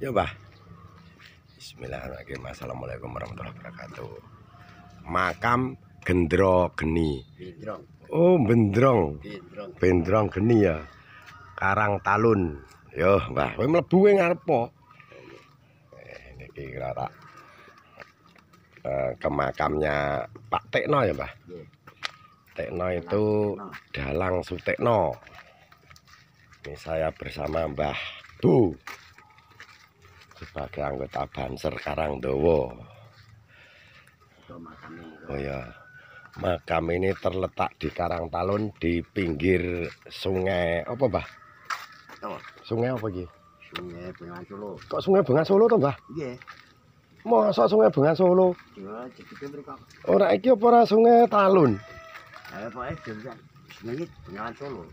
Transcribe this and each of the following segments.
Ya, Mbah. Bismillahirrahmanirrahim. Assalamualaikum warahmatullahi wabarakatuh. Makam Gendro Geni. Bendrong. Oh, Bendrong. Bendrong. Bendrong Geni ya. Karang Talun. Yo, Mbah, kowe mlebu ngarep po. Niki kira ke makamnya Pak Tekno ya, Mbah. Tekno itu Dalang Sutekno. Ini saya bersama Mbah Bu sebagai anggota Banser Karangdowo. Oh ya, makam ini terletak di Karangtalun di pinggir sungai apa, Mbah? Sungai apa iki? Sungai Bengawan Solo. Kok Sungai Bengawan Solo to, Mbah? Nggih. Mosok Sungai Bengawan Solo? Iya, jedike mriko. Ora iki apa ora Sungai Talun? Pokoke jeneng Sungai Bengawan Solo.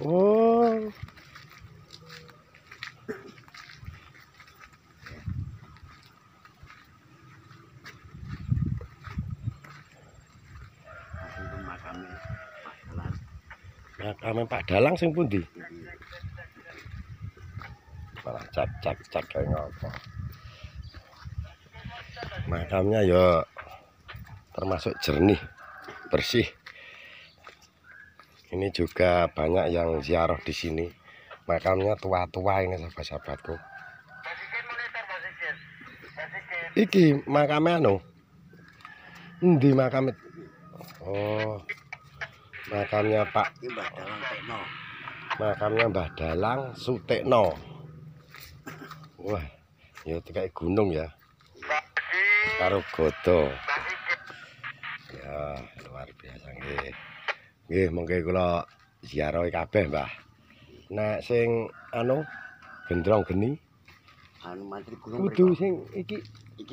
Oh. Makame Pak Dalang sing pundi? Malah cak kayak ngopo. Makamnya ya termasuk jernih, bersih. Ini juga banyak yang ziarah di sini. Makamnya tua-tua ini sahabat-sahabatku. Iki makamnya anu. Endi makame? Oh. Makamnya Pak Mbah Dalang Tekno. Makamnya Mbah Dalang Sutekno. Wah, ya kayak gunung ya. Karo godo. Ya, luar biasa nggih. Nggih, monggo kula ziarah kabeh, Mbah. Nek sing anu Gendrong Geni, Anu mantri gunung kudu sing iki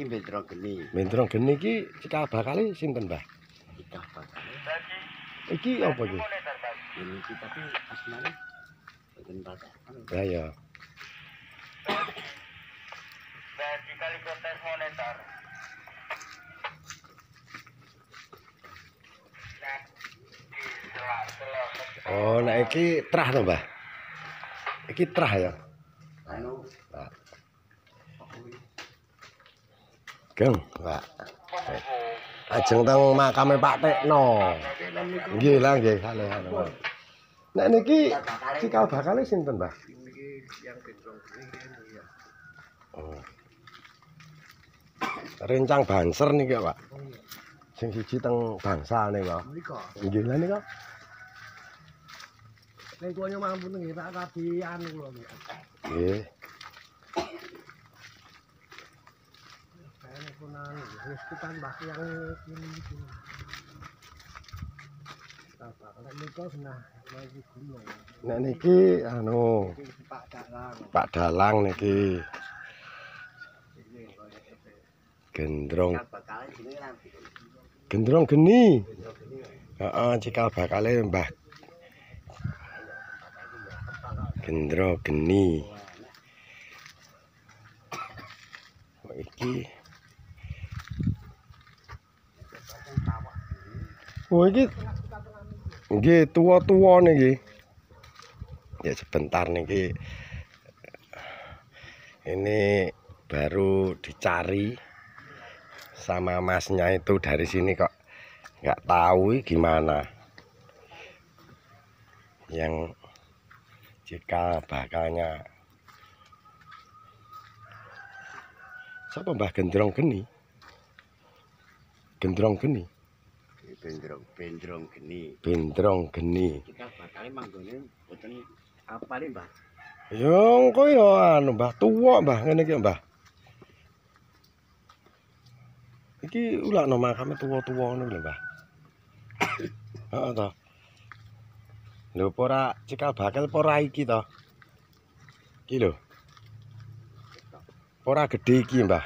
Bendrong Geni. Bendrong Geni iki cikal bakale sinten, Mbah? Cikal bakale. Iki apa iki? Ini tapi asmane boten batak. Ya ya. Dari kali kontes moneter. Oh, nek iki trah to, Mbah? Iki trah ya. Anu Pak. Geng, Pak. Ajeng teng makame Pak Tekno. Nggih lah nggih, halo. Nek niki cikal bakale sinten, Mbah? yang Bendrong Geni ya. Oh. Rencang Banser niki, Pak. Sing siji teng Bangsal nika. Mriko. Nggih lha nika. Ning tuanya mampu nggih tak kabi anu kula nggih. Nggih. Kayane kunan wis kutan mbah yang ini iki. Apa kalau niku senah lagi gunung. Nek niki anu Pak Dalang. Pak Dalang niki Gendrong Bakal jenenge nanti. Gendrong Geni. Heeh, cikal bakale Mbah Gendro Geni. Oh, iki. Oh, iki nggih tuwa-tuwa niki. Ya sebentar niki. Ini baru dicari sama masnya itu dari sini kok nggak tahu gimana. Yang cikal bakalnya siapa Mbah Gendrong Geni? Gendrong Geni. Bendrong Geni. Bendrong Geni. Cikal bakale manggone boten apa nih, Mbah? Ya engko ya anu Mbah tuwa Mbah ngene iki Mbah. Iki ulakno makame tuwa-tuwa ngono lho Mbah. Heeh to. Lho apa ora cikal bakal apa ora iki to? Iki lho. Ora gedhe iki Mbah.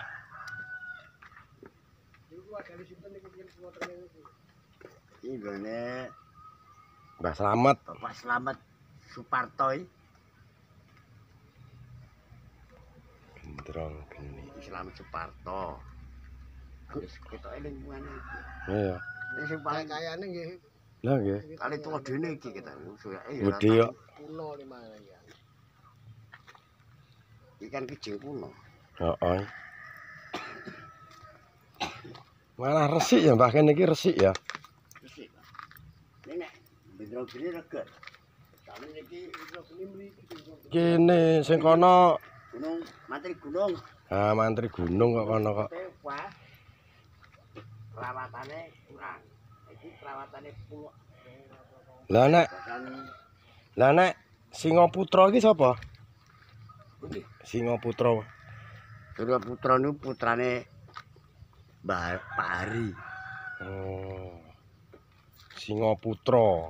Iki gone Mbah Slamet. Bapak Slamet Suparto iki. Gendrong Geni. Slamet Suparto. Wis ketoke lingkungan iki. Iya. Ini sing paling kayane nggih. Lah nggih. Kali tuwa dene iki kita. Soyake ya. Gedhe yo. Kuno limane ya. Ikan kijing kuno. Heeh. Malah resik ya Mbah kene iki resik ya. Resik. Ini nek bendro gini reget. Kami niki bendro gini mriki. Kene sing kono Gunung Mantri Gunung. ah mantri gunung kok kono kok. Wah. Perawatane kurang. Iki perawatane pulo. Lah nek Singaputra iki sapa? Singaputra. Surya Putra niku putrane Mbah Pak Hari. Oh. Singaputra.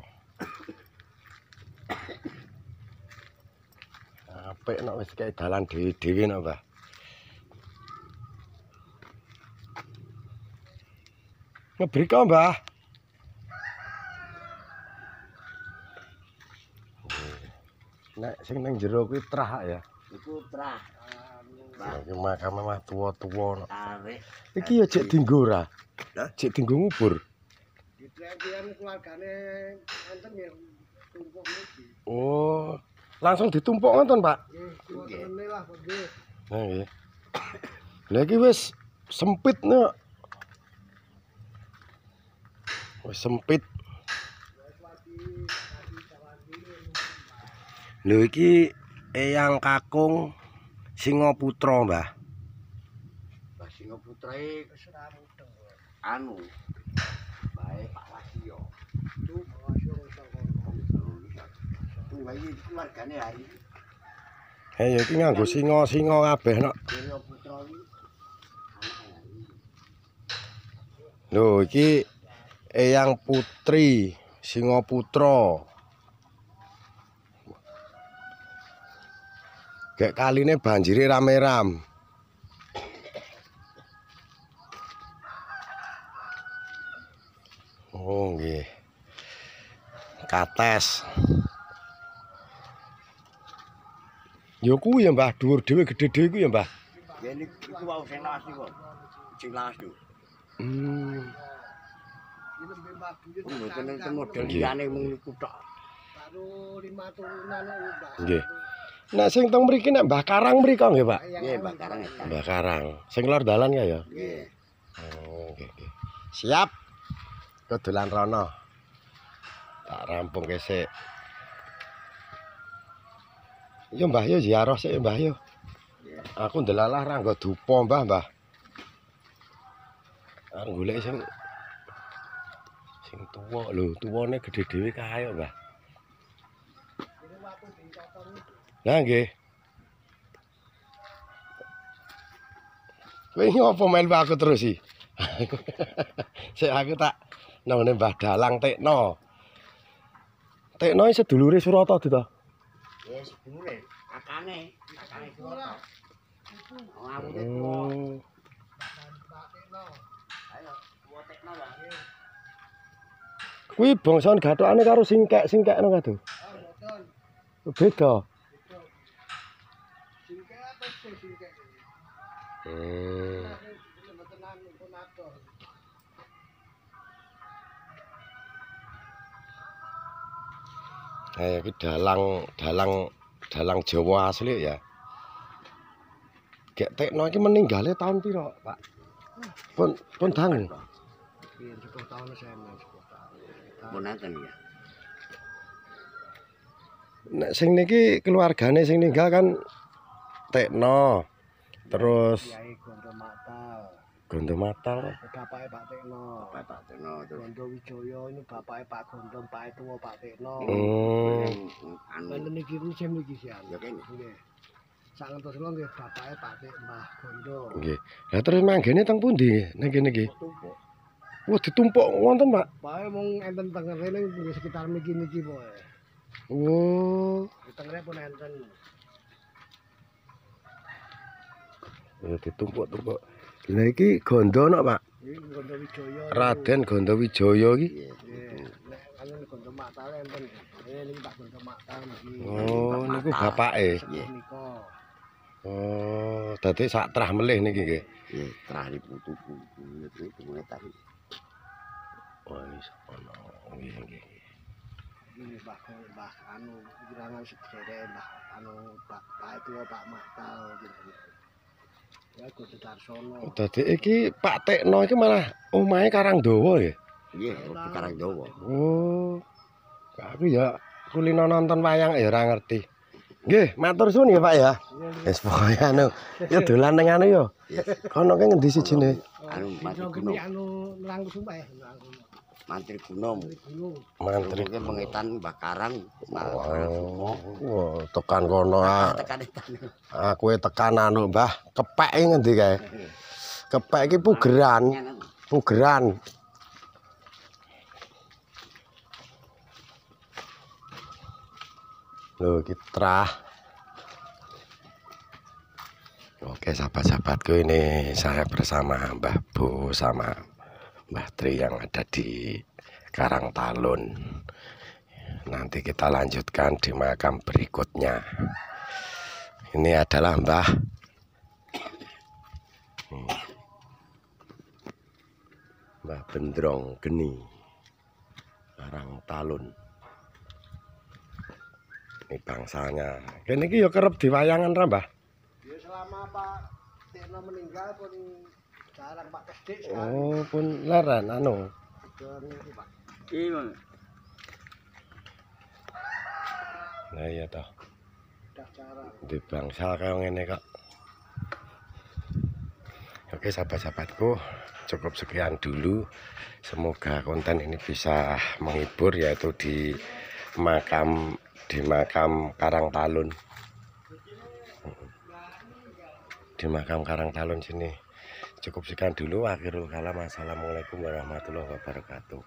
Apik nek wis kaya dalan dhewe-dhewe nek, Mbah. Ngebrika, Mbah. Nek sing ning jero kuwi trah ya. Iku trah. Iki makame mah tuwa-tuwa. Tarik. Iki ya jek dienggo ora? Hah? Jek dienggo ngubur. Ditrek-trek keluargane enten ya tumpuk niki. Oh, langsung ditumpuk ngoten, Pak. Nggih, kuwatene lah kok nggih. Nah, nggih. Lah iki wis sempit nek. Wis sempit. Lho iki eyang kakung Singaputra, Mbah. Mbah Singaputra wis ora mudeng. Anu. Bae Pak Wasio. Itu Wasio iso kono. Tunggal iki keluargane Hari. Ha ya iki nganggo singa-singa kabeh nek. Surya Putra iki anake Hari. Lho iki eyang putri Singaputra. Gek kaline banjire rame-ram. Oh nggih. Kates. Ya kuwi ya Mbah, dhuwur dhewe gedhe dhewe kuwi ya Mbah. Ya niku wau sing lawas niku. Sing lawas niku. Iki nembe Mbah Buyut. Mboten model Nggih. liyane mung niku tok. Karo 5 turunan Mbah. Nggih. Nek sing teng mriki nek Mbah Karang mriko nggih, Pak. Nggih, Mbak Karang. Mbah Karang. Sing lor dalan ya ya. Nggih. Oh, nggih nggih. Siap. Kedolan rono. Tak rampung kesik. Yo Mbah yo ziarah sik Mbah yo. Aku ndelalah ra nggo dupa Mbah, Mbah. Arep golek sing tuwa lho, tuwane gedhe dhewe kae kok, Mbah. Lah nggih. Kowe iki apa melu aku terus iki? Sik aku tak nang Mbah Dalang Tekno. Tekno iki sedulure Surata to. Ya sedulure, akane Surata. Ngawute Oh. Ayo, tuwa tekno lah. Kuwi bangsan gathokane karo singkek-singkekno kadung. Mboten. Beda. Singkek apa singkek? Hmm. Mboten anu pun adoh. Iki dalang Jawa asli ya. Gek Tekno iki meninggale tahun piro, Pak? Pun dangu. Piye 10 tahun saya 10 tahun. Mun enten ya. Nek sing niki keluargane sing ninggal kan Tekno. Terus Kiai Gondo Matal. Gondo Matal. Bapake Pak Tekno. Pak Tekno terus Gondo Wijoyo ini bapake Pak Gondo, Pak Tuwa Pak Tekno. anu Wonten niki musim niki sian. ya kene. Nggih. Sak ngentos kula nggih bapake Pak Tek Mbah Gondo. Nggih. Lah terus manggene teng pundi niki niki? Tumpuk. Wah ditumpuk wonten, Pak. Pae mung enten tengere ning nggih sekitar niki poe. Oh, Di tengere pun enten. ya ditumpuk-tumpuk. Lah iki Gondo nok, Pak. Iki Gondo Wijoyo. Raden Gondo Wijoyo iki. Nggih. Nek anu Gondo Matal enten. Niki Pak Gondo Matal niki. Oh, niku bapake. Nggih. Nika. Oh, dadi sak trah melih niki nggih. Nggih, terakhir putuku itu tadi. Wah, ini ono. Nggih, nggih. Ini Mbah anu wirangan sedere Mbah anu Pak Tuwa Pak Matal gitu. Ya kudu Darsono. Dadi iki Pak Tekno iki malah omahe Karangdawa ya. Iya, Karangdawa. Oh. Aku ya kulino nonton wayang ya ora ngerti. Nggih, matur suwun ya Pak ya. Wis pokoke anu, ya dolan ning anu ya. Kono ki ngendi sijine? Anu Mantri Gunung Gunung. anu nerang sumpah. Mantri Gunung. Gunung. Mantri. Mungkin pengetan Bakarang. Oh, wah, tekan kono. Tekan-tekan. Aku tekan anu, Mbah. Kepek iki ngendi kae? Kepek iki pugeran. Pugeran. Loh, iki trah. Oke, sahabat-sahabatku, ini saya bersama Mbah Bu sama Mbah Tri yang ada di Karangtalun. Nanti kita lanjutkan di makam berikutnya. Ini adalah Mbah Bendrong Geni Karangtalun. Ini bangsanya. Kene iki ya kerep diwayangan ra, Mbah? Ya selama Pak Tekno meninggal pun jarang Pak Kesdik. Oh, pun leren anu. Pak. Iya. Nah iya toh. Udah jarang. Di bangsa kayak ngene kok. Oke sahabat-sahabatku, cukup sekian dulu. Semoga konten ini bisa menghibur, yaitu di makam Karangtalun. Di makam Karangtalun sini. Cukup sekian dulu. Akhirul kalam. Assalamualaikum warahmatullahi wabarakatuh.